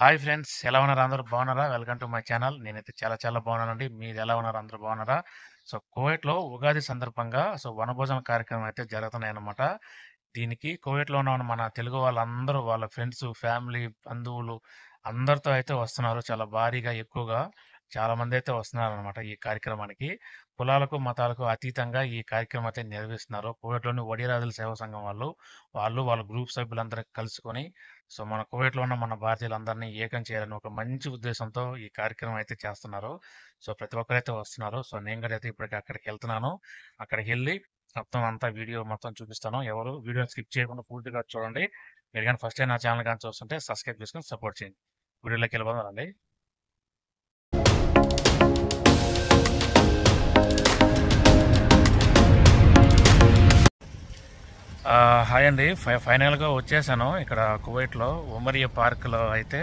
Hi friends, ఎలా ఉన్నారు? అందరూ బాగున్నారా? Welcome to my channel. నేనైతే చాలా చాలా బాగున్నానండి. మీరు ఎలా ఉన్నారు? అందరూ బాగున్నారా? సో, కువైట్‌లో ఉగాది సందర్భంగా వనభోజన కార్యక్రమం అయితే జరుగుతున్నాయన్నమాట. దీనికి కువైట్‌లో ఉన్న మన తెలుగు వాళ్ళందరూ వాళ్ళ ఫ్రెండ్స్, ఫ్యామిలీ, బంధువులు అందరితో అయితే వస్తున్నారు. చాలా భారీగా, ఎక్కువగా చాలామందైతే వస్తున్నారనమాట ఈ కార్యక్రమానికి. కులాలకు, మతాలకు అతీతంగా ఈ కార్యక్రమం అయితే నిర్వహిస్తున్నారు. కువైట్‌లోని వడిరాజుల సేవా సంఘం వాళ్ళ గ్రూప్ సభ్యులందరూ కలుసుకొని మన కువైట్‌లో ఉన్న మన భారతీయులందరినీ ఏకం చేయాలని ఒక మంచి ఉద్దేశంతో ఈ కార్యక్రమం అయితే చేస్తున్నారు. ప్రతి ఒక్కరైతే వస్తున్నారు. నేను కూడా అయితే ఇప్పటికి అక్కడికెళ్తున్నాను. అక్కడికెళ్ళి మొత్తం అంతా వీడియో మొత్తం చూపిస్తాను. ఎవరు వీడియోని స్కిప్ చేయకుండా పూర్తిగా చూడండి. మీరు గాని ఫస్ట్ టైమ్ నా ఛానల్ గాని చూస్తుంటే సబ్స్క్రైబ్ చేసుకొని సపోర్ట్ చేయండి. వీడియోలోకి వెళ్ళిపోదాం రండి. హాయ్ అండి. ఫైనల్‌గా వచ్చేసాను. ఇక్కడ కువైట్‌లో ఉమరియా పార్క్‌లో అయితే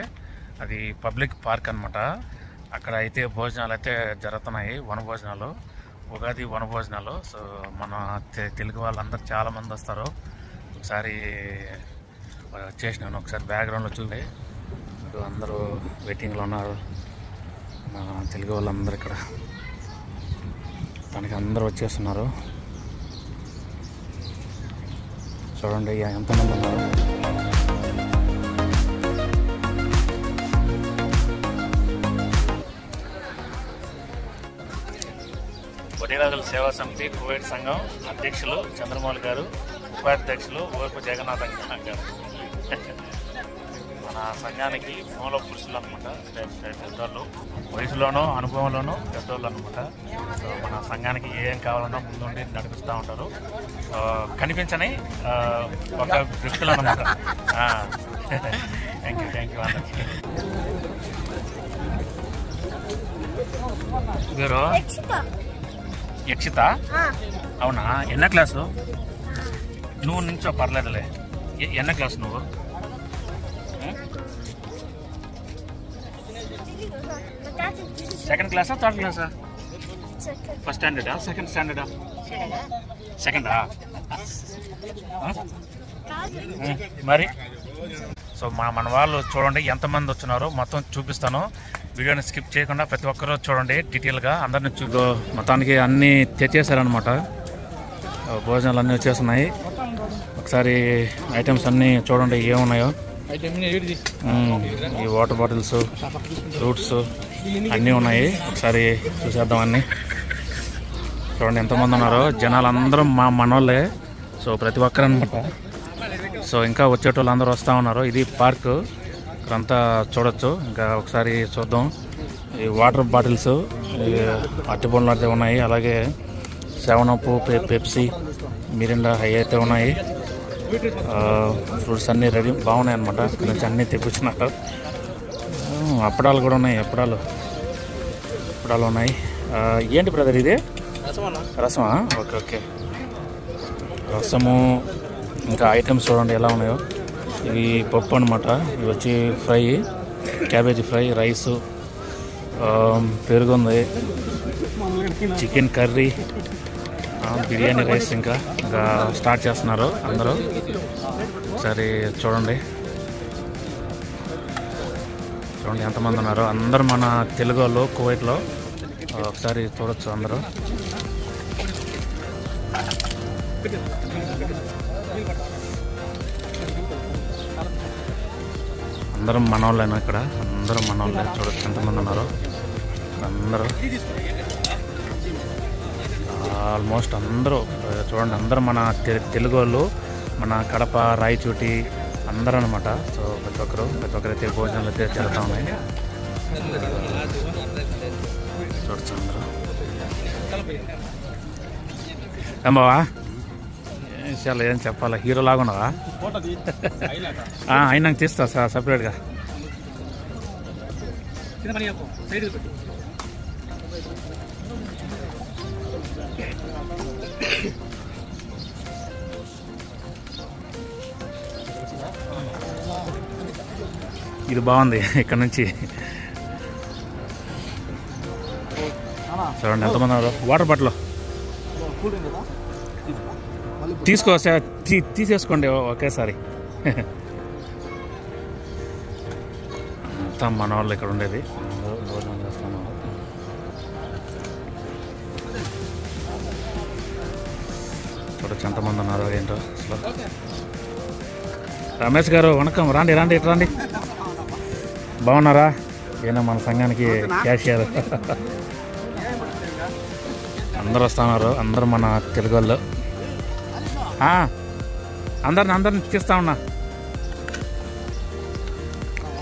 అది పబ్లిక్ పార్క్ అనమాట. అక్కడ అయితే భోజనాలు అయితే జరుగుతున్నాయి. వనభోజనాలు, ఉగాది వనభోజనాలు. మన తెలుగు వాళ్ళందరూ చాలామంది వస్తారు. ఒకసారి వచ్చేసినాను. ఒకసారి బ్యాక్గ్రౌండ్లో చూడండి. ఇప్పుడు అందరూ వెయిటింగ్లో ఉన్నారు. మన తెలుగు వాళ్ళందరూ ఇక్కడ తనకి అందరూ వచ్చేస్తున్నారు. చూడండి ఎంతమంది ఉన్నారు. వడిరాజుల సేవా సమితి కువైట్ సంఘం అధ్యక్షులు చంద్రమౌళి గారు, ఉపాధ్యక్షులు ఓర్పు జగన్నాథం గారు. మన సంఘానికి మూల పురుషులు అనమాట. పెద్దోళ్ళు, వయసులోనూ అనుభవంలోనూ పెద్దోళ్ళు అనమాట. మన సంఘానికి ఏం కావాలన్నా ముందుండి నడిపిస్తూ ఉంటారు. కనిపించని ఒక వ్యక్తులు అనమాట. థ్యాంక్ యూ అందరికి. మీరు యక్షిత? అవునా? ఎన్న క్లాసు నువ్వు? నుంచో పర్లేదులే. ఎన్న క్లాసు నువ్వు? సెకండ్ క్లాసా, థర్డ్ క్లాసా? ఫస్ట్ స్టాండర్డా, సెకండ్ స్టాండర్డా? సెకండా? మరి మన వాళ్ళు చూడండి ఎంతమంది వచ్చినారో మొత్తం చూపిస్తాను. వీడియోని స్కిప్ చేయకుండా ప్రతి ఒక్కరూ చూడండి డీటెయిల్గా. అందరినీ మొత్తానికి అన్నీ తెచ్చేసారనమాట. భోజనాలు అన్నీ వచ్చేస్తున్నాయి. ఒకసారి ఐటమ్స్ అన్నీ చూడండి ఏమున్నాయో. ఈ వాటర్ బాటిల్స్, ఫ్రూట్స్ అన్నీ ఉన్నాయి. ఒకసారి చూసేద్దాం అన్నీ. చూడండి ఎంతమంది ఉన్నారో. జనాలు అందరూ మనోళ్ళే. ప్రతి ఒక్కరు అనమాట. ఇంకా వచ్చేటోళ్ళు అందరూ వస్తూ ఉన్నారు. ఇది పార్క్, ఇక్కడంతా చూడొచ్చు. ఇంకా ఒకసారి చూద్దాం. ఈ వాటర్ బాటిల్స్, అరటిపండ్లు అయితే ఉన్నాయి. అలాగే 7up, పెప్సీ, మిరిండా అవి అయితే ఉన్నాయి. ఫ్రూట్స్ అన్నీ రెడీ బాగున్నాయి అనమాట. ఇక్కడ నుంచి అన్నీ తెప్పించినారు. అప్పడాలు కూడా ఉన్నాయి. అప్పడాలు ఉన్నాయి. ఏంటి బ్రదర్ ఇది? రసమా? ఓకే. రసము, ఇంకా ఐటమ్స్ చూడండి ఎలా ఉన్నాయో. ఇవి పప్పు అనమాట. ఇవి వచ్చి ఫ్రై, క్యాబేజీ ఫ్రై, రైసు, పెరుగుంది, చికెన్ కర్రీ, బిర్యానీ రైస్. ఇంకా స్టార్ట్ చేస్తున్నారు అందరూ. ఒకసారి చూడండి ఎంతమంది ఉన్నారో. అందరూ మన తెలుగు వాళ్ళు కువైట్లో. ఒకసారి చూడొచ్చు అందరూ. అందరం మనోళ్ళైనా ఇక్కడ. అందరూ మనోళ్ళే. చూడొచ్చు ఎంతమంది ఉన్నారో. అందరూ ఆల్మోస్ట్ అందరూ చూడండి. అందరూ మన తెలుగు వాళ్ళు, మన కడప, రాయచోటి అందరూ అనమాట. ప్రతి ఒక్కరైతే భోజనాలు అయితే జరుగుతూ ఉన్నాయి. చూడొచ్చు అందరూ. ఏమవా చాలా ఏం చెప్పాలా? హీరో లాగా ఉన్నావా? అయినాక తీస్తా సపరేట్గా. ఇది బాగుంది. ఇక్కడ నుంచి చూడండి ఎంతమంది ఉన్నారు. వాటర్ బాటిల్ తీసేసుకోండి ఒకేసారి. అంతా మన వాళ్ళు ఇక్కడ ఉండేది. భోజనం చేస్తున్నాము. చూడొచ్చు ఎంతమంది ఉన్నారు ఏంటో అసలు. రమేష్ గారు వణకం, రండి రండి ఇటు రండి. బాగున్నారా? ఈయన మన సంఘానికి క్యాషియర్. అందరు వస్తున్నారు, అందరూ మన తెలుగు వాళ్ళు. అందరిని తీస్తా ఉన్నా.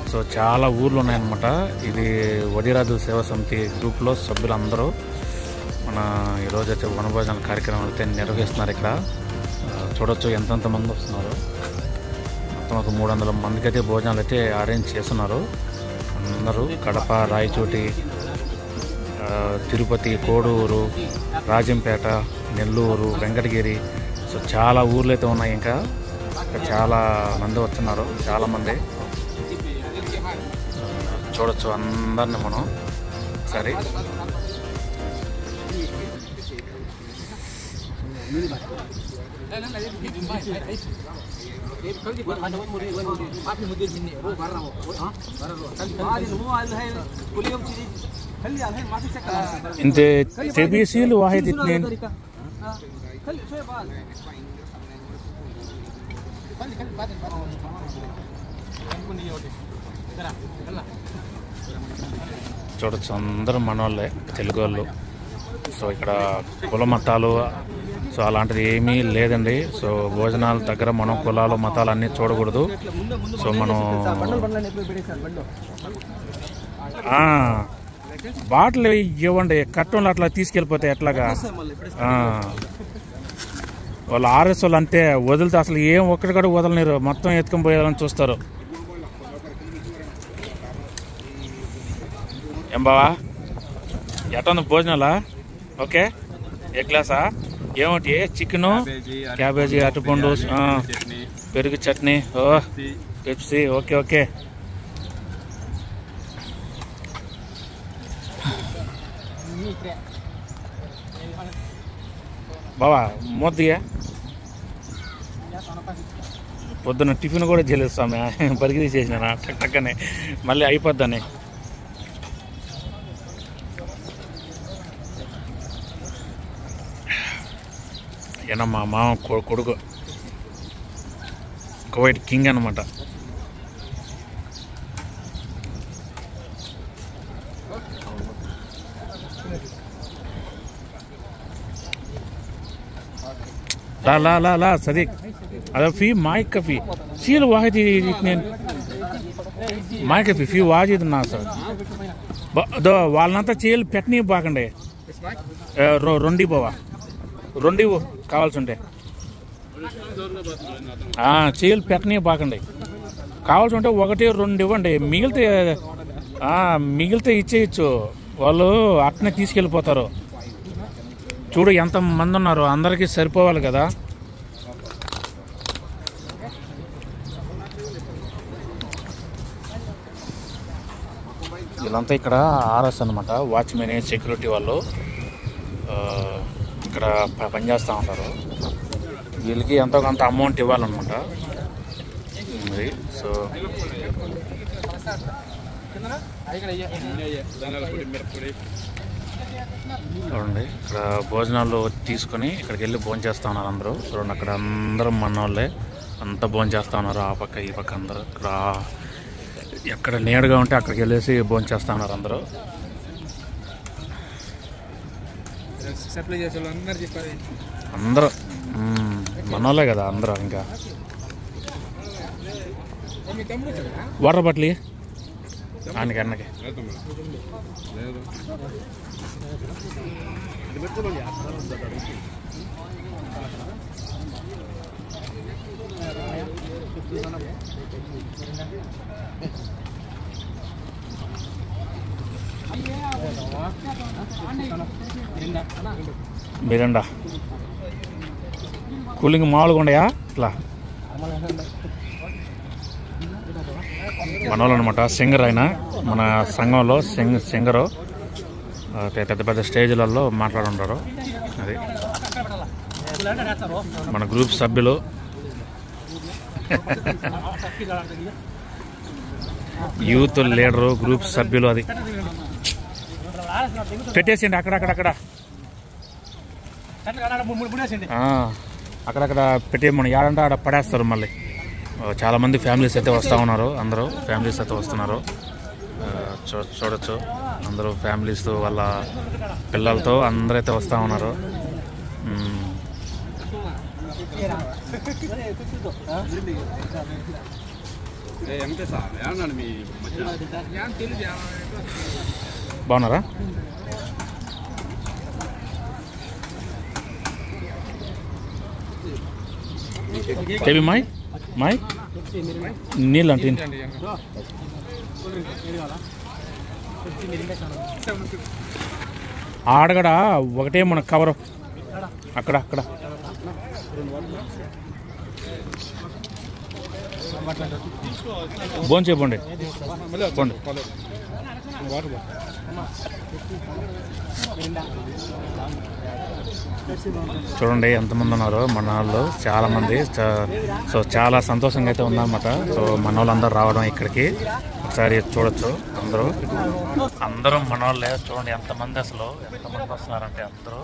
సో చాలా ఊర్లు ఉన్నాయన్నమాట. ఇది వడిరాజు సేవా సమితి గ్రూప్లో సభ్యులందరూ మన ఈరోజు అయితే వనభోజనాల కార్యక్రమం అయితే నిర్వహిస్తున్నారు. ఇక్కడ చూడొచ్చు ఎంతమంది వస్తున్నారు. మొత్తం ఒక 300 మందికి అయితే భోజనాలు అయితే అరేంజ్ చేస్తున్నారు. అందరూ కడప, రాయచోటి, తిరుపతి, కోడూరు, రాజంపేట, నెల్లూరు, వెంకటగిరి, సో చాలా ఊర్లు అయితే ఉన్నాయి. ఇంకా చాలా మంది వస్తున్నారు, చాలామంది. చూడొచ్చు అందరిని మనం సరే. انت تبي يصير واحد اثنين చూడొచ్చు అందరూ మన వాళ్ళే, తెలుగు వాళ్ళు. సో ఇక్కడ కుల మతాలు సో అలాంటిది ఏమీ లేదండి. సో భోజనాల దగ్గర మనం కులాలు మతాలు అన్నీ చూడకూడదు. సో మనం బాటిల్ ఇవ్వండి, కట్టంలో అట్లా తీసుకెళ్ళిపోతే ఎట్లాగా? వాళ్ళు ఆర్ఎస్ వాళ్ళు అంతే, వదిలితే అసలు ఏం ఒక్కటి కూడా వదలనిరు, మొత్తం ఎత్తుకొని పోయాలని చూస్తారు. ఏం బావా ఎట్లా ఉంది భోజనాలా? ఓకే, ఏ క్లాసా? ఏమిటి? చికెను, క్యాబేజీ, అరటిపండు, పెరుగు చట్నీ, పెప్సీ. Okay okay. బావా మోద్దిగా పొద్దున్న టిఫిన్ కూడా చెల్లిస్తామే, పరిగిది చేసిన టక్కనే మళ్ళీ అయిపోద్దని. ఏనా మా మామ కొడుకు, కువైట్ కింగ్ అనమాట. لا لا لا لا صديق هذا في ماي كافي شيل واحد اثنين ماي كافي في واجد الناس ده వాళ్ళనంతా చీల్ పెట్టని బాకండి. రొండి బావా, రొండి కావాల్సి ఉంటే చీల్ పెట్టని బాకండి. కావాల్సి ఉంటే 1-2 ఇవ్వండి, మిగిలితే ఇచ్చేయచ్చు. వాళ్ళు అట్నే తీసుకెళ్ళిపోతారు. చూడు ఎంతమంది ఉన్నారు, అందరికీ సరిపోవాలి కదా. వీళ్ళంతా ఇక్కడ ఆర్ఎస్ అనమాట, వాచ్మెన్, సెక్యూరిటీ వాళ్ళు ఇక్కడ పనిచేస్తూ ఉంటారు. వీళ్ళకి ఎంతో కొంత అమౌంట్ ఇవ్వాలన్నమాట. సో చూడండి ఇక్కడ భోజనాలు తీసుకొని ఇక్కడికి వెళ్ళి భోజనం చేస్తూ ఉన్నారు అందరూ. చూడండి అక్కడ అందరూ మన వాళ్ళే, అంతా భోజనం చేస్తూ ఉన్నారు. ఆ పక్క ఈ పక్క అందరూ ఇక్కడ ఎక్కడ నీడగా ఉంటే అక్కడికి వెళ్ళేసి భోజనం చేస్తూ ఉన్నారు అందరూ. అందరూ మన వాళ్ళే కదా అందరూ. ఇంకా వాటర్ బాటిల్ ఆయనకి అన్నకి మిరిండా కూలింగ్ మామూలుగా ఉండయా? ఇట్లా మన వాళ్ళు అనమాట, సింగర్ ఆయన మన సంఘంలో సింగరు, పెద్ద పెద్ద స్టేజ్లలో మాట్లాడుంటారు. అది మన గ్రూప్ సభ్యులు. యూత్ లీడరు గ్రూప్ సభ్యులు అది పెట్టేసిండి అక్కడక్కడ అక్కడక్కడ పెట్టేయమని ఏడంటే ఆడ పడేస్తారు మళ్ళీ. చాలామంది ఫ్యామిలీస్ అయితే వస్తూ ఉన్నారు, అందరూ ఫ్యామిలీస్ అయితే వస్తున్నారు. చూడొచ్చు అందరూ ఫ్యామిలీస్తో వాళ్ళ పిల్లలతో అందరైతే వస్తూ ఉన్నారు. బాగున్నారా? ఏమి మాయ్ నీళ్ళు అంటే ఆడగడ ఒకటే మన కవరు అక్కడ భోంచేయండి పోండి. చూడండి ఎంతమంది ఉన్నారు మన వాళ్ళు, చాలామంది. సో చాలా సంతోషంగా అయితే ఉందన్నమాట. సో మన వాళ్ళందరూ రావడం ఇక్కడికి ఒకసారి చూడొచ్చు. అందరూ మన వాళ్ళే. చూడండి ఎంతమంది ఎంతమంది వస్తున్నారంటే అందరూ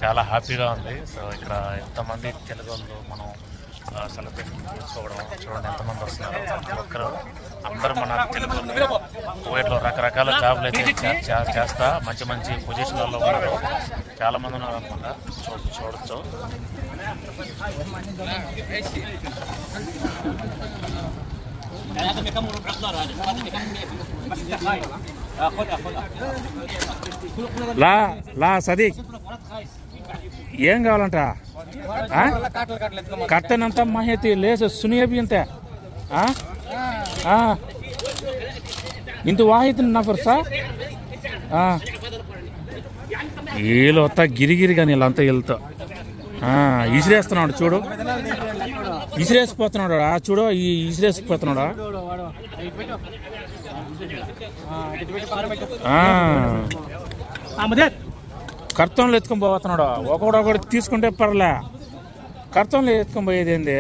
చాలా హ్యాపీగా ఉంది. సో ఇక్కడ ఎంతమంది తెలుగు వాళ్ళు మనం సెలబ్రేషన్ చేసుకోవడం చూడండి ఎంతమంది వస్తున్నారు. ప్రతి ఒక్కరు అందరూ మన తెలుగు కువైట్లో రకరకాల జాబులు అయితే చేస్తా మంచి పొజిషన్లలో ఉన్నారు. చాలా మంది ఉన్నారు అనమాట. చూడొచ్చు. లా సదీక్ ఏం కావాలంట? కట్టనంత మాహితి లేదు సునియబి అంతే ఇంత వాహితి నఫర్ సార్ వీళ్ళు వస్తా గిరిగిరి కానీ వీళ్ళంతా వెళ్తా ఇసిరేస్తున్నాడు. చూడు ఇసిరేసిపోతున్నాడు. చూడు ఇసిరేసిపోతున్నాడా. కర్తంలో ఎత్తుకొని పోతున్నాడు. ఒకటి తీసుకుంటే పర్లే, కర్తంలో ఎత్తుకొని పోయేది ఏంది?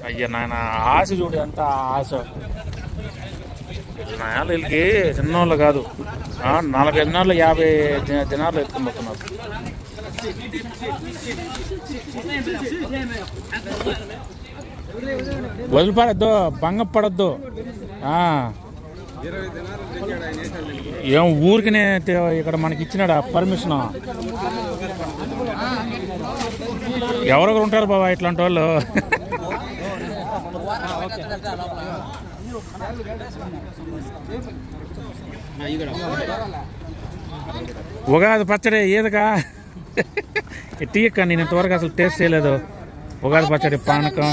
అయ్యా నాయన ఆశ చూడు ఎంత ఆశ. వీళ్ళకి చిన్నోళ్ళు కాదు, 45 దినాలు 50 దినాలు ఎత్తుకొని పోతున్నారు. వదిలిపడద్దు, భంగపడద్దు. ఏం ఊరికినే ఇక్కడ మనకి ఇచ్చినాడా పర్మిషన్? ఎవరెవరు ఉంటారు బాబా ఇట్లాంటి వాళ్ళు? ఉగాది పచ్చడి ఏదిగా టీయక్క నేను ఇంతవరకు అసలు టేస్ట్ చేయలేదు. ఉగాది పచ్చడి పానకం,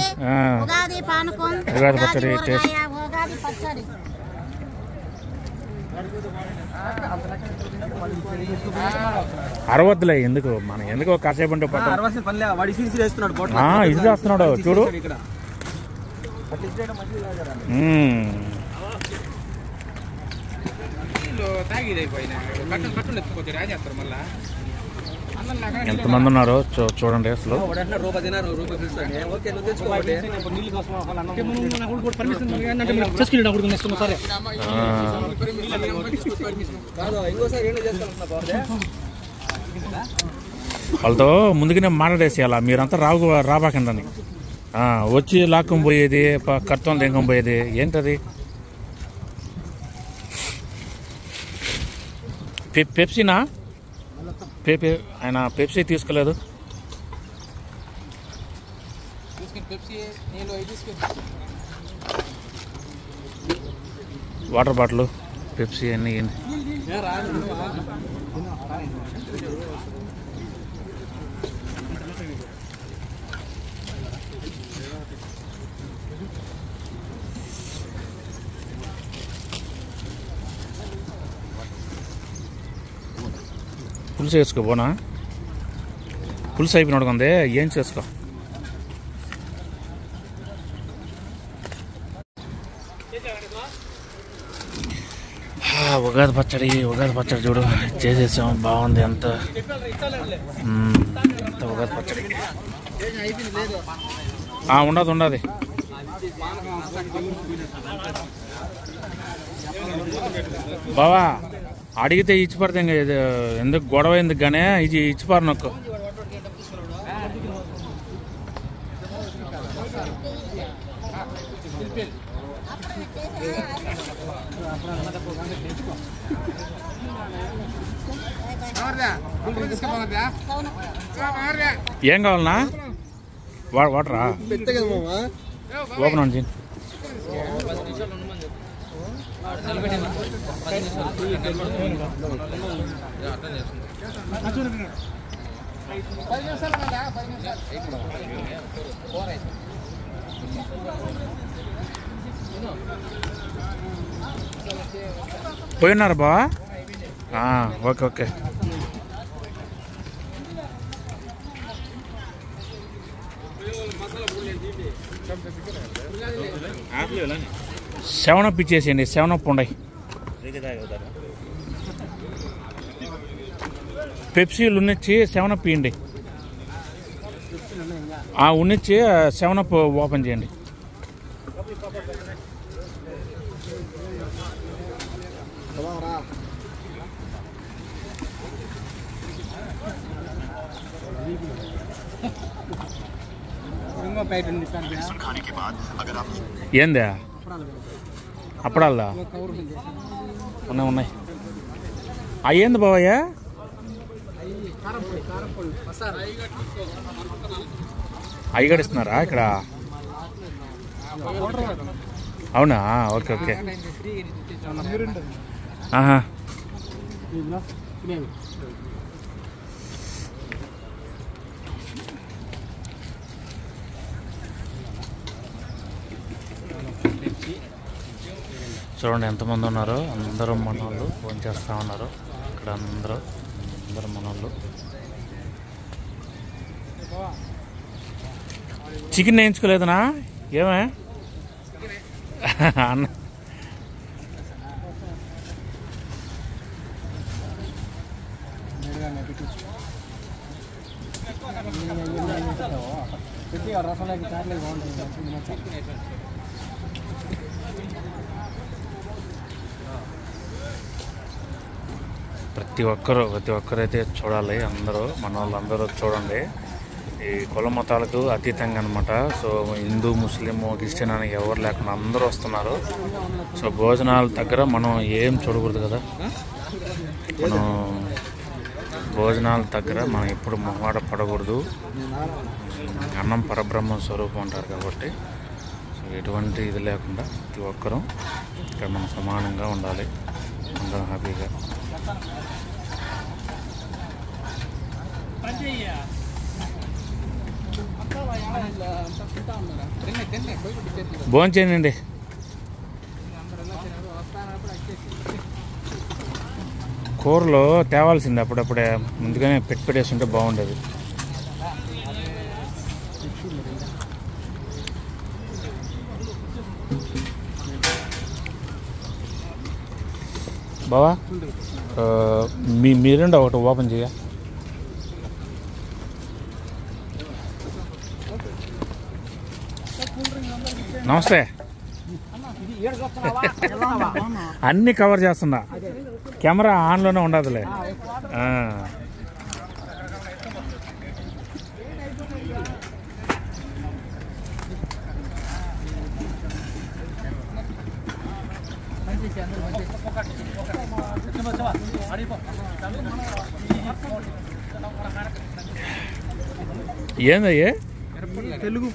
ఉగాది పచ్చడి టేస్ట్ అరవద్దులే. ఎందుకు మనం ఎందుకు కాసేపు ఉంటే ఇది చేస్తున్నాడు చూడు. ఎంతమంది ఉన్నారో చూడండి అసలు. వాళ్ళతో ముందుగానే మాట్లాడేసేయాల, మీరంతా రాబాకండి అని. వచ్చి లాక్కొని పోయేది, కర్తం లేకొని పోయేది ఏంటది? పెప్సీనా? ఆయన పెప్సీ తీసుకోలేదు. వాటర్ బాటిల్, పెప్సీ అన్నీ పులుసు వేసుకో. పోనా పులుసు అయిపోయినాడు కొందే, ఏం చేసుకో. ఉగాది పచ్చడి చూడు చేసేసాం. బాగుంది ఎంత ఉగాది పచ్చడి. ఉండదు బావా అడిగితే ఇచ్చి పడితే ఇంకా ఎందుకు గొడవ ఎందుకు గానే ఇది ఇచ్చిపారు నాకు. ఏం కావాలన్నా వాటరా ఓపెన్ అండి. పోయినారా బావా? Okay okay. సెవెనప్ ఇచ్చేసేయండి. సెవెనప్ ఉండయి. పెప్సీలు ఉన్నిచ్చి సెవెనప్ ఇవ్వండి. ఉన్నిచ్చి సెవెనప్ ఓపెన్ చేయండి. ఏందా అప్పడాలా ఉన్నాయి. అవి ఏంది బావయ్య? అవి గడిస్తున్నారా ఇక్కడ? అవునా? Okay okay. చూడండి ఎంతమంది ఉన్నారో. అందరూ మనోళ్ళు ఫోన్ చేస్తూ ఉన్నారు. ఇక్కడ అందరూ మనోళ్ళు. చికెన్ వేయించుకోలేదనా? ఏమే అన్న ప్రతి ఒక్కరైతే చూడాలి. అందరూ మన వాళ్ళందరూ చూడండి. ఈ కుల మతాలకు అతీతంగా అనమాట. సో హిందూ, ముస్లిం, క్రిస్టియన్ అని ఎవరు లేకుండా అందరూ వస్తున్నారు. సో భోజనాల దగ్గర మనం ఏం చూడకూడదు కదా. మనం భోజనాల దగ్గర మనం ఎప్పుడు మొహమాట పడకూడదు. అన్నం పరబ్రహ్మ స్వరూపం అంటారు కాబట్టి సో ఎటువంటి ఇది లేకుండా ప్రతి ఒక్కరూ ఇక్కడ మనం సమానంగా ఉండాలి. అందరం హ్యాపీగా. భోంచేయండి. కూరలో తేవాల్సింది అప్పుడప్పుడే, ముందుగానే పెట్టేస్తుంటే బాగుండేది. బావా మీరండి ఒకటి ఓపెన్ చేయ. నమస్తే. అన్నీ కవర్ చేస్తున్నా. కెమెరా ఆన్లోనే ఉండదులే. ఏందయ్యే? తెలుగు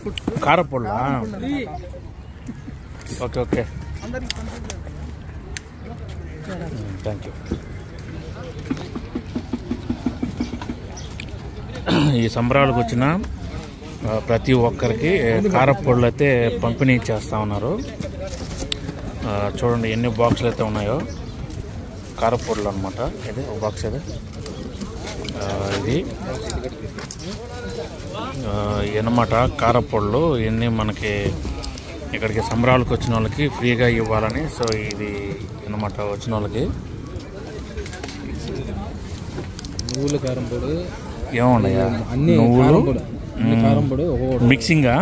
కారపొళ్ళ. Okay okay, thank you. ఈ సంబరాలకు వచ్చిన ప్రతి ఒక్కరికి కారపొళ్ళు అయితే పంపిణీ చేస్తూ ఉన్నారు. చూడండి ఎన్ని బాక్సులు అయితే ఉన్నాయో కారపొళ్ళు అనమాట. ఇది ఒక బాక్స్. ఇది అన్నమాట కారపొళ్ళు. ఇవన్నీ మనకి ఇక్కడికి సంబరాలకు వచ్చిన వాళ్ళకి ఫ్రీగా ఇవ్వాలని. సో ఇది అన్నమాట వచ్చిన వాళ్ళకి. నువ్వులు కారం పొడి ఏమున్నాయా? నువ్వులు కారం పొడి మిక్సింగా?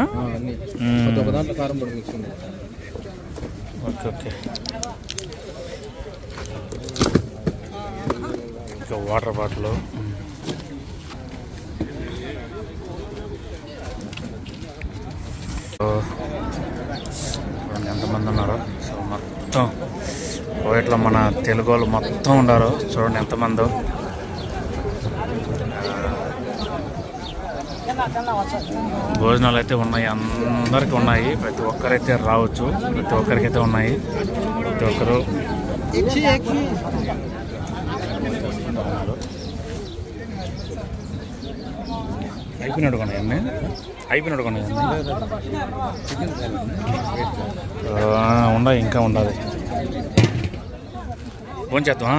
Okay okay. ఇక వాటర్ బాటిల్. ఎంతమంది ఉన్నారో. సో మొత్తం కోవిడ్లో మన తెలుగు వాళ్ళు మొత్తం ఉన్నారు. చూడండి ఎంతమందో. భోజనాలు అయితే ఉన్నాయి, అందరికి ఉన్నాయి. ప్రతి ఒక్కరైతే రావచ్చు, ప్రతి ఒక్కరికైతే ఉన్నాయి. ప్రతి ఒక్కరు అయిపోయినాడు కొన్నాయి అన్నీ, అయిపోయినాడు కొన్నాయి ఉన్నాయి, ఇంకా ఉండాలి. ఫోన్ చేద్దాం.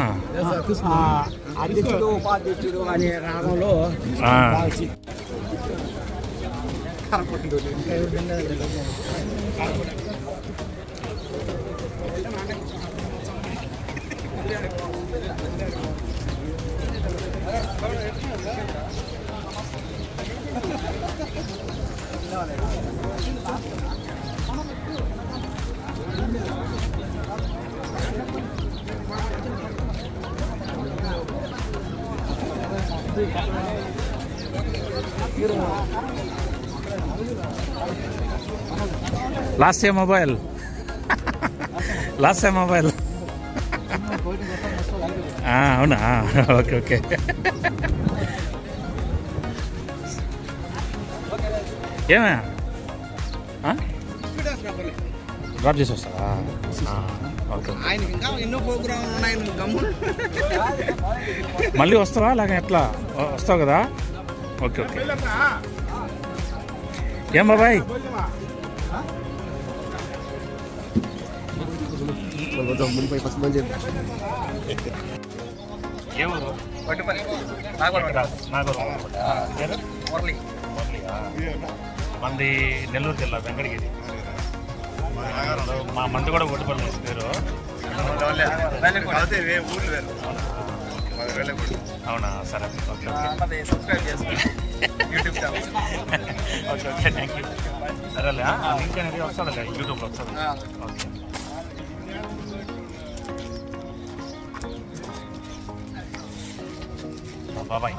లాస్ట్ టైం మొబైల్ అవునా? Okay okay. ఏమే డ్రాప్ చేసి వస్తారా? ఓకే. మళ్ళీ వస్తావా? లేక ఎట్లా వస్తావు కదా? Okay okay. ఏం బాబాయ్? మంది నెల్లూరు జిల్లా వెంకటగిరి. మా మంది కూడా ఒడ్డుపల్లి పేరు. అవునా? సరే okay okay okay thank you. సరేలే, లింక్ అనేది వస్తుందిలే, యూట్యూబ్లో వస్తుంది. ఓకే. బాబాయ్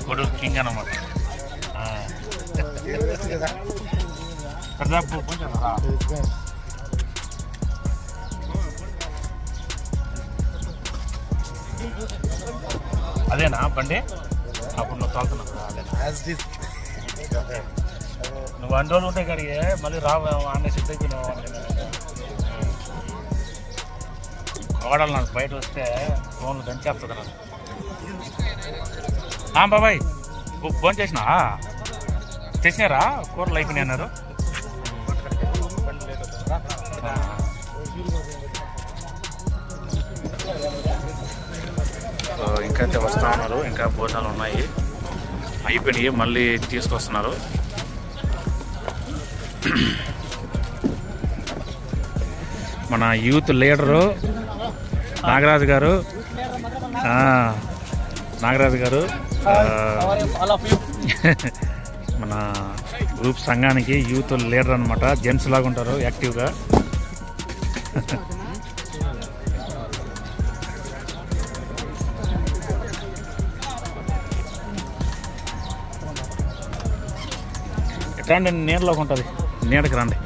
కొడు కింగ్ అన్నమాట. అదేనా బండి? అప్పుడు నువ్వు తోలుతున్నావు. నువ్వు 2 రోజులు ఉంటాయి కడిగి మళ్ళీ రావు అన్నీ సిద్ధ అయిపోయినావు. కోడలు నాకు బయట వస్తే ఫోన్లు దంచేస్తుంది నాకు. బాబాయ్ ఫోన్ చేసినా తెచ్చినారా? కూరలు అయిపోయినాయి అన్నారు. ఇంకైతే వస్తూ ఉన్నారు, ఇంకా భోజనాలు ఉన్నాయి, అయిపోయినాయి, మళ్ళీ తీసుకొస్తున్నారు. మన యూత్ లీడరు నాగరాజు గారు మన గ్రూప్ సంఘానికి యూత్ లీడర్ అనమాట. జెంట్స్ లాగా ఉంటారు యాక్టివ్గా. రండి, నీడలోకి ఉంటుంది, నీడకి రండి.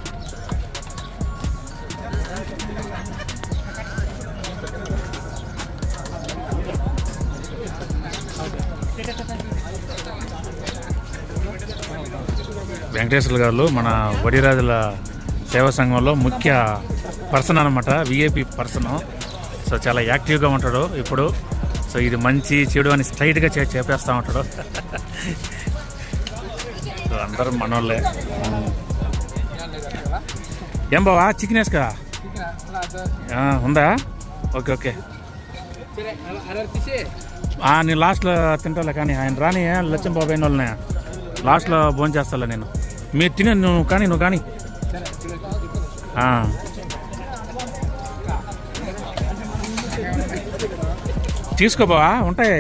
వెంకటేశ్వర గారు మన వడిరాజుల సేవా సంఘంలో ముఖ్య పర్సన్ అనమాట, విఐపి పర్సన్. సో చాలా యాక్టివ్గా ఉంటాడు ఇప్పుడు. సో ఇది మంచి చెడు అని స్ట్రైట్గా చెప్పేస్తూ ఉంటాడు. సో అందరూ మనోళ్ళే. ఏం బావా చికెన్ వేసుకా ఉందా? Okay okay. నేను లాస్ట్లో తింటాలే, కానీ ఆయన రాని లచ్చం బాబాయ్ వాళ్ళని లాస్ట్లో భోజనం చేస్తాలే నేను. మీరు తినే నువ్వు కానీ తీసుకో బావా, ఉంటాయి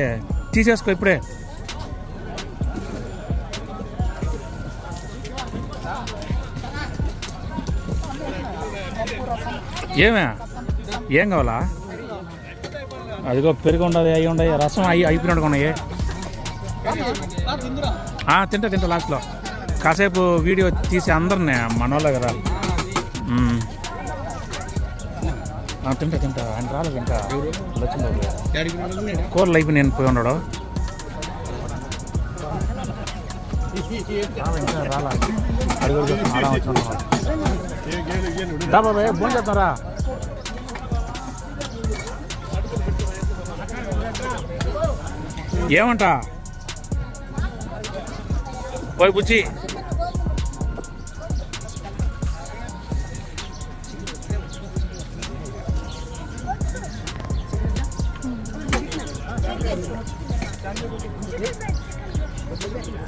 తీసేసుకో ఇప్పుడే. ఏమే ఏం కావాలా? అదిగో పెరుగు ఉండదు, అవి ఉన్నాయి, రసం అయిపోయినట్టుగా ఉన్నాయి. తింటా లాస్ట్లో కాసేపు వీడియో తీసి అందరినీ మనోళ్ళ కదా. తింటా ఆయన రాలేదు ఇంకా కూరలు అయిపోయి నేను పోయి ఉన్నాడు ఇంకా రాలా. అడుగు అలా వచ్చిన బాబాయ్ ఫోన్ చేస్తారా? ఏమంట పోయి బుచ్చి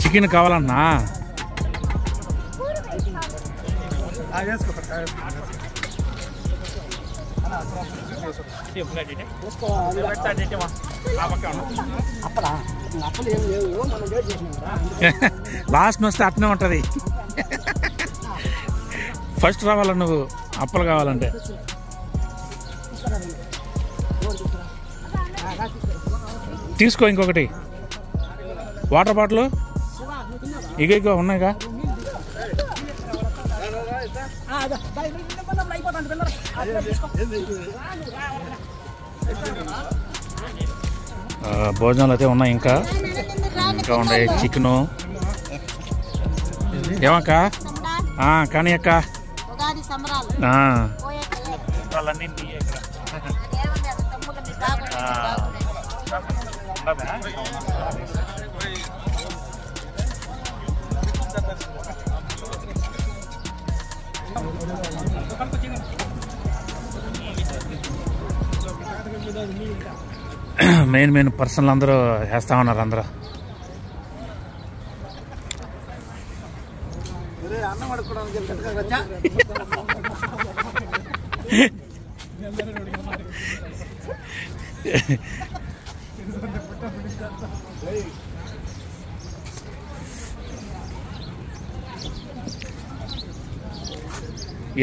చికెన్ కావాలన్నా లాస్ట్ వస్తే అట్నే ఉంటుంది. ఫస్ట్ రావాల నువ్వు అప్పలు కావాలంటే. తీసుకో ఇంకొకటి వాటర్ బాటిల్ ఇగో ఉన్నాయిగా. భోజనాలు అయితే ఉన్నాయి, ఇంకా ఉన్నాయి. చికెను ఏమక్క? కానీ అక్క మెయిన్ పర్సన్లు అందరూ వేస్తా ఉన్నారు. అందరూ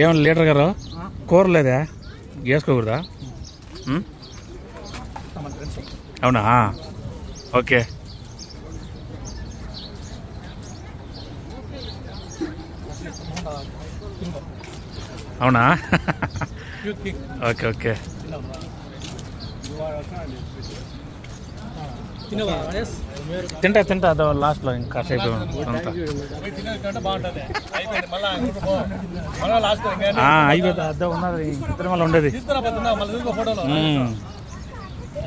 ఏమన్నా లీడర్ గారు కూర లేదా? వేసుకోకూడదా? అవునా? ఓకే. అవునా? ఓకే. తింటా అదో లాస్ట్లో ఇంకా సేపు అయిపోయింది. అదో ఉన్నది తిరుమల ఉండేది.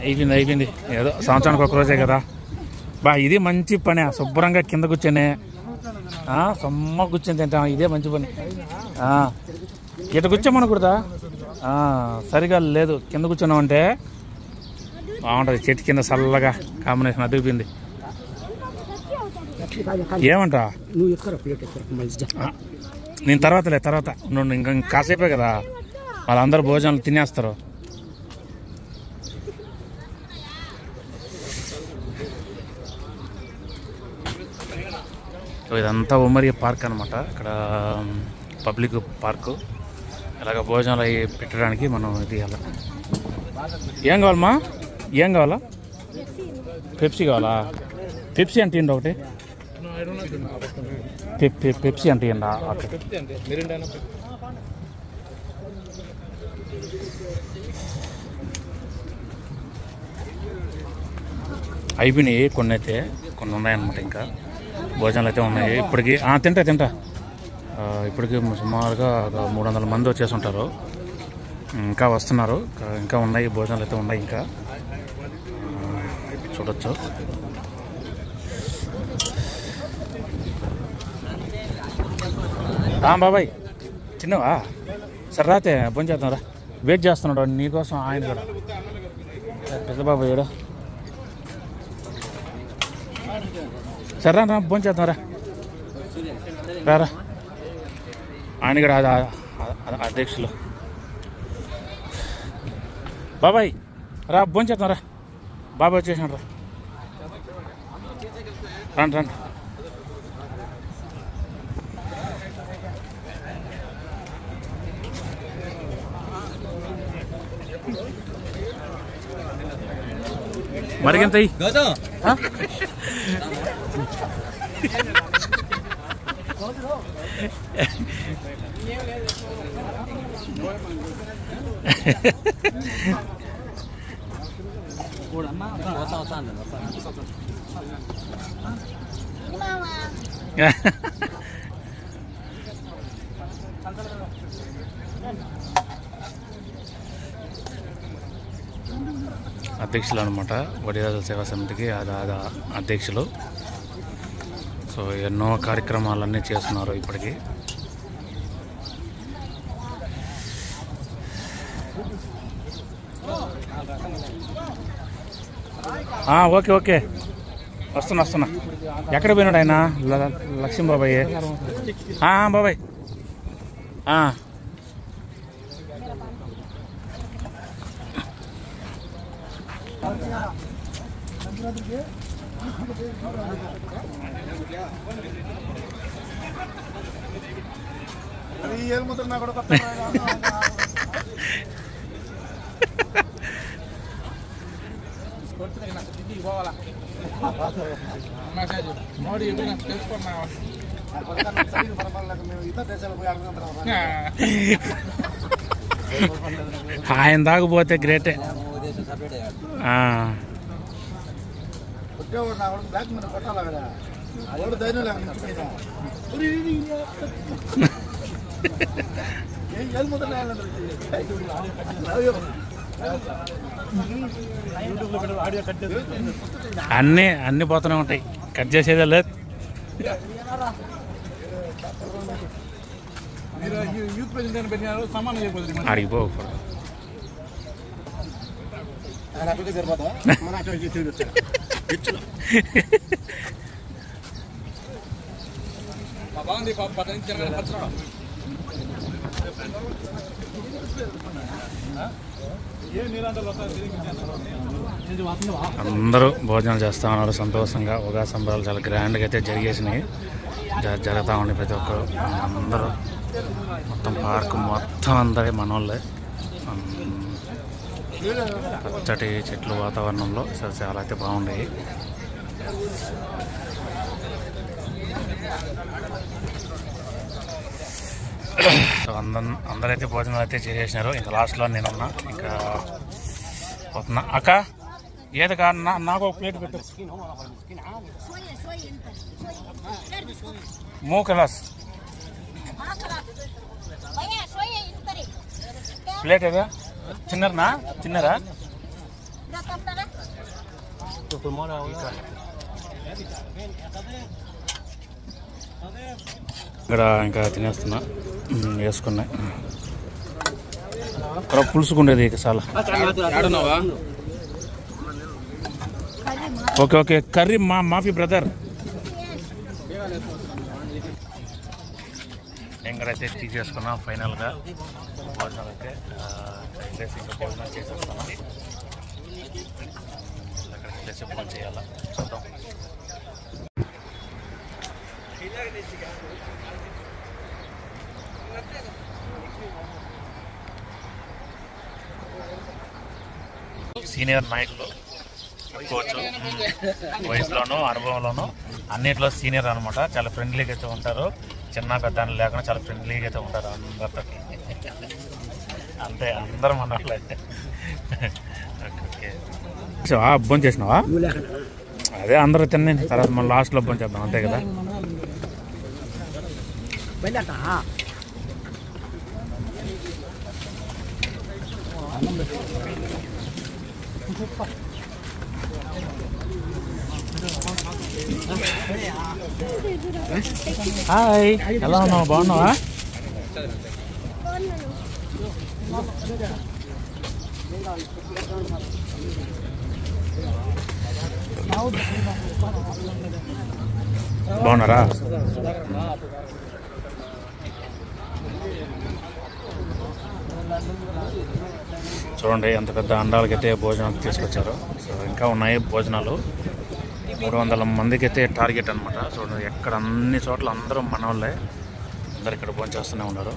అయిపోయింది. ఏదో సంవత్సరానికి ఒక రోజే కదా ఇది మంచి పని. శుభ్రంగా కింద కూర్చొని సొమ్మ కూర్చొని తింటాం, ఇదే మంచి పని. ఇట్లా కూర్చోమనకూడదా? సరిగా లేదు, కింద కూర్చున్నామంటే బాగుంటుంది. చెట్టు కింద చల్లగా కాంబినేషన్ అదిగిపోయింది. ఏమంట నేను తర్వాత నువ్వు ఇంకా కాసేపే కదా, వాళ్ళందరూ భోజనాలు తినేస్తారు. ఇదంతా ఉమ్మరి పార్క్ అనమాట. ఇక్కడ పబ్లిక్ పార్కు. ఇలాగ భోజనాలు అవి పెట్టడానికి మనం ఇది అలా. ఏం కావాలమ్మా? ఏం కావాలా? పెప్సీ కావాలా? పెప్సీ అంటే ఏంటి ఒకటి? పెప్సీ అంటే ఏంటా? ఓకే. అయిపోయినాయి కొన్ని, అయితే కొన్ని ఉన్నాయన్నమాట. ఇంకా భోజనాలు అయితే ఉన్నాయి ఇప్పటికి. తింటా ఇప్పటికి సుమారుగా 300 మంది వచ్చేసి ఉంటారు. ఇంకా వస్తున్నారు, ఇంకా ఉన్నాయి భోజనాలు అయితే ఉన్నాయి. ఇంకా చూడొచ్చు. బాబాయ్ తిన్నావా? సరే రాతే భోజనం చేద్దాం రా. వెయిట్ చేస్తున్నాడు నీకోసం ఆయన కూడా. పెద్ద బాబాయ్ కూడా. సరే రా భోజనం చేద్దాం రా. ఆయన కూడా అధ్యక్షులు. బాబాయ్ రా భోజనం చేద్దాం రా. బాబాయ్ వచ్చేసాడు రా. రండి. మరిగింత అధ్యక్షులు అనమాట వడిరాజుల సేవా సమితికి అధ్యక్షులు. సో ఎన్నో కార్యక్రమాలన్నీ చేస్తున్నారు ఇప్పటికి. ఓకే ఓకే వస్తున్నా. ఎక్కడ పోయినాడు ఆయన? లక్ష్మీ బాబాయ్. బాబాయ్ ఆయన దాకపోతే గ్రేటే. అన్నీ పోతూనే ఉంటాయి, కట్ చేసేదే లేదు. అడిగిపో అందరూ భోజనాలు చేస్తూ ఉన్నారు సంతోషంగా. ఉగాది సంబరాలు చాలా గ్రాండ్గా అయితే జరిగేసినాయి, జరుగుతూ ఉండి ప్రతి ఒక్కరు. అందరూ మొత్తం పార్క్ మొత్తం అందరే మనోళ్ళే. పచ్చటి చెట్లు వాతావరణంలో చాలా అయితే బాగున్నాయి. సో అందరైతే భోజనాలు అయితే చేసేసినారు. ఇంకా లాస్ట్లో నేనున్నా, ఇంకా పోతున్నా. అక్క ఏది కాదు, నాకు ఒక ప్లేట్ పెట్టు. మూకలాస్ ప్లేట్ ఏదా? చిన్నరా ఇక్కడ ఇంకా తినేస్తున్నా. వేసుకున్నాయి ఇక్కడ పులుసుకుండేది చాలా. ఓకే కర్రీ మాఫీ బ్రదర్. ఎంగడైతే తీసేసుకున్నా ఫైనల్గా. భోజనాలు అయితే ఇంకా భోజనాలు చేసేస్తాను. అక్కడికి వెళ్ళేసి భోజనం చేయాలా చూద్దాం. సీనియర్ నాయకులు చెప్పుకోవచ్చు, వయసులోనూ అనుభవంలోనూ అన్నిట్లో సీనియర్ అనమాట. చాలా ఫ్రెండ్లీగా అయితే ఉంటారు, చిన్న పెద్ద లేకుండా చాలా ఫ్రెండ్లీగా అయితే ఉంటారు అందరితో. అంతే, అందరూ మన వాళ్ళే. భోజనం చేసినావా? అదే అందరూ తిన్నాను, తర్వాత మనం లాస్ట్లో భోజనం చేద్దాం, అంతే కదా. హాయ్, ఎలా ఉన్నావు? బాగున్నావా? బాగున్నారా? చూడండి ఎంత పెద్ద అండాలకైతే భోజనాలు తీసుకొచ్చారు. సో ఇంకా ఉన్నాయి భోజనాలు. 300 మందికి అయితే టార్గెట్ అనమాట. చూడండి, ఎక్కడ అన్ని చోట్ల అందరూ మన వాళ్ళే, అందరు ఇక్కడ భోజనం చేస్తూనే ఉన్నారు.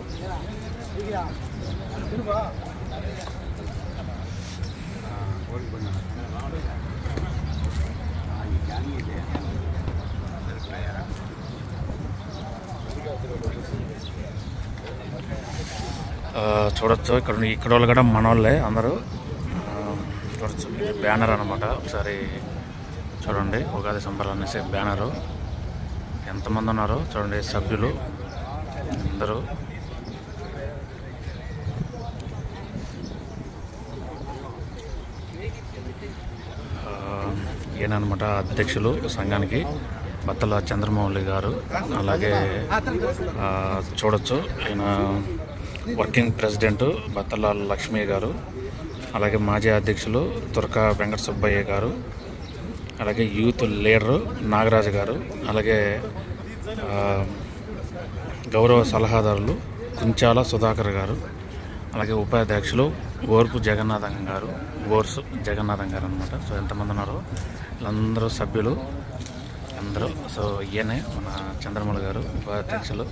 చూడొచ్చు. ఇక్కడ వాళ్ళు కూడా మన వాళ్ళే అందరూ. చూడొచ్చు, ఇది బ్యానర్ అనమాట. ఒకసారి చూడండి, ఉగాది సంబరాలు అనేసి బ్యానరు. ఎంతమంది ఉన్నారో చూడండి సభ్యులు అందరూ. ఈయనమాట అధ్యక్షులు సంఘానికి, బత్తల చంద్రమౌళి గారు. అలాగే చూడొచ్చు, ఈయన వర్కింగ్ ప్రెసిడెంట్ బత్తల లక్ష్మి గారు. అలాగే మాజీ అధ్యక్షులు తురక వెంకట సుబ్బయ్య గారు. అలాగే యూత్ లీడరు నాగరాజు గారు. అలాగే గౌరవ సలహాదారులు కుంచాల సుధాకర్ గారు. అలాగే ఉపాధ్యక్షులు ఓర్సు జగన్నాథం గారు అనమాట. సో ఎంతమంది ఉన్నారో వీళ్ళందరూ సభ్యులు అందరూ. సో ఈయనే మన చంద్రమౌళి గారు ఉపాధ్యక్షులు.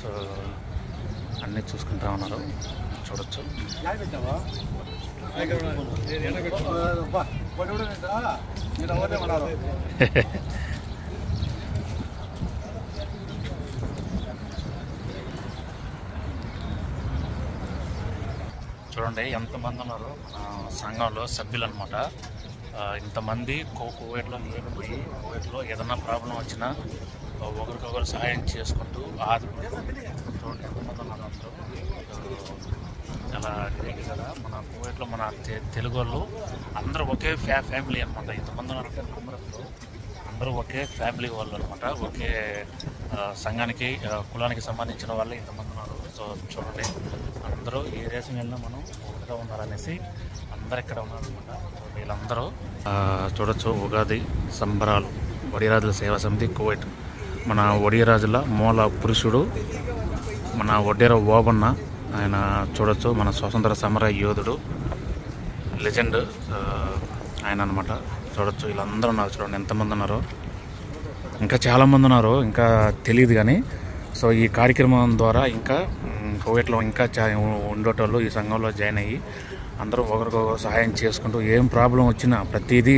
సో అన్నీ చూసుకుంటా ఉన్నారు, చూడొచ్చు. చూడండి ఎంతమంది ఉన్నారు మన సంఘంలో సభ్యులు అనమాట. ఇంతమంది కోవిడ్లో లేకపోయి కోవిడ్లో ఏదన్నా ప్రాబ్లం వచ్చినా ఒకరికొకరు సహాయం చేసుకుంటూ ఆదుకుంటూ చూడండి ఎంతమంది ఉన్నారు అందరూ. చాలా గ్రేట్ కదా. మన కోవిడ్లో మన తెలుగు వాళ్ళు అందరూ ఒకే ఫ్యామిలీ అనమాట. ఇంతమంది ఉన్నారంటే అందరూ ఒకే ఫ్యామిలీ వాళ్ళు అనమాట. ఒకే సంఘానికి కులానికి సంబంధించిన వాళ్ళు ఇంతమంది ఉన్నారు. సో చూడండి, అందరూ ఏ దేశం వెళ్ళినా మనం ఒకటిగా ఉన్నారనేసి అందరు ఇక్కడ ఉన్నారనమాట. వీళ్ళందరూ చూడొచ్చు, ఉగాది సంబరాలు వడిరాజుల సేవా సమితి కోవిడ్. మన వడిరాజుల మూల పురుషుడు మన వడ్డేర ఓబన్న, ఆయన చూడొచ్చు మన స్వాతంత్ర సమర యోధుడు, లెజెండ్ ఆయన అనమాట. చూడొచ్చు వీళ్ళందరూ ఉన్నారు, చూడండి ఎంతమంది ఉన్నారో. ఇంకా చాలామంది ఉన్నారు, ఇంకా తెలియదు కానీ. సో ఈ కార్యక్రమం ద్వారా ఇంకా కోవిడ్లో ఇంకా ఉండేటోళ్ళు ఈ సంఘంలో జాయిన్ అయ్యి అందరూ ఒకరికొకరు సహాయం చేసుకుంటూ ఏం ప్రాబ్లం వచ్చినా ప్రతిదీ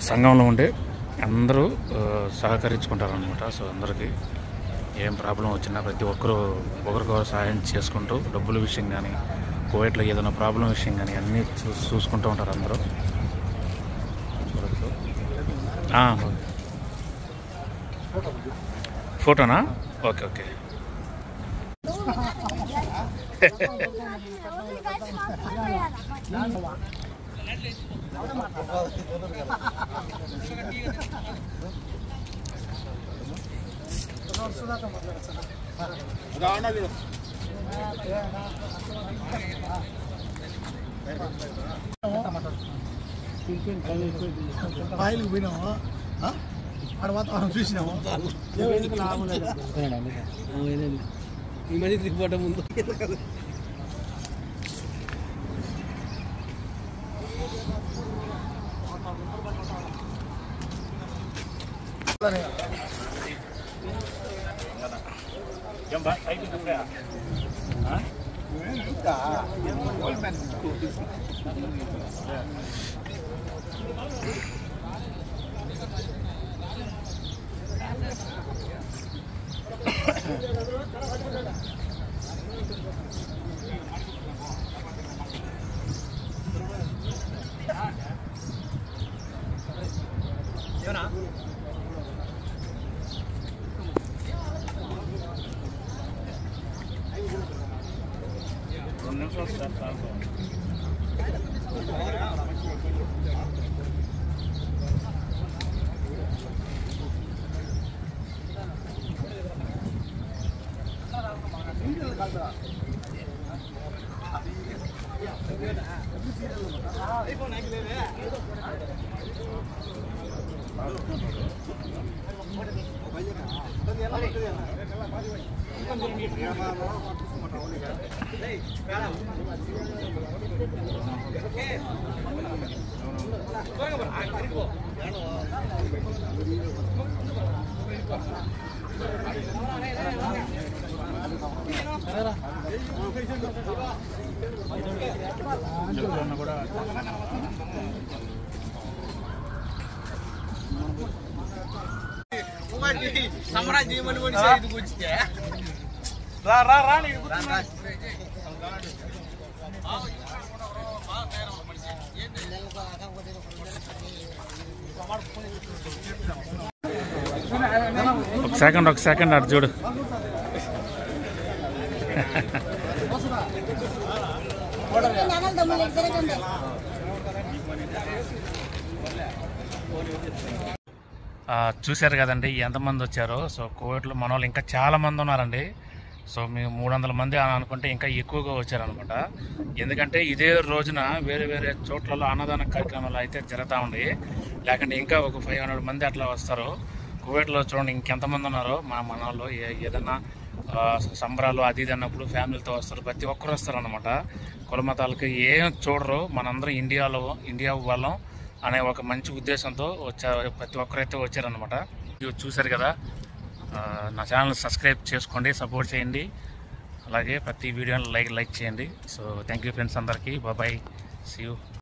సంఘంలో ఉండే అందరూ సహకరించుకుంటారనమాట. సో అందరికీ ఏం ప్రాబ్లం వచ్చినా ప్రతి ఒక్కరూ ఒకరికొకరు సహాయం చేసుకుంటూ డబ్బుల విషయం కానీ కోవిడ్లో ఏదైనా ప్రాబ్లం విషయం కానీ అన్నీ చూసుకుంటూ ఉంటారు అందరూ. ఫోటోనా? Okay okay. బాయిలకు పోయినాము, ఆడ వాతావరణం చూసినాము. ఈ మధ్య తిరిగిపోవటం ముందు ఒక సెకండ్ అటు చూడు. చూశారు కదండి ఎంతమంది వచ్చారో. సో కోవిడ్లో మన వాళ్ళు ఇంకా చాలా మంది ఉన్నారండి. సో మేము 300 మంది అని అనుకుంటే ఇంకా ఎక్కువగా వచ్చారనమాట. ఎందుకంటే ఇదే రోజున వేరే వేరే చోట్లలో అన్నదాన కార్యక్రమాలు అయితే జరుగుతూ ఉన్నాయి. లేకుంటే ఇంకా ఒక 500 మంది అట్లా వస్తారు. కోవిడ్లో చూడండి ఇంకెంతమంది ఉన్నారో. మన వాళ్ళు ఏదన్నా సంబరాలు అది ఇది అన్నప్పుడు ఫ్యామిలీతో వస్తారు, ప్రతి ఒక్కరు వస్తారు అనమాట. కుల మతాలకి ఏం చూడరు, మనందరం ఇండియా వాళ్ళం అనే ఒక మంచి ఉద్దేశంతో ప్రతి ఒక్కరైతే వచ్చారనమాట. చూశారు కదా, నా ఛానల్ సబ్స్క్రైబ్ చేసుకోండి, సపోర్ట్ చేయండి, అలాగే ప్రతి వీడియోని లైక్ చేయండి. సో థ్యాంక్ యూ ఫ్రెండ్స్ అందరికీ. Bye, see you.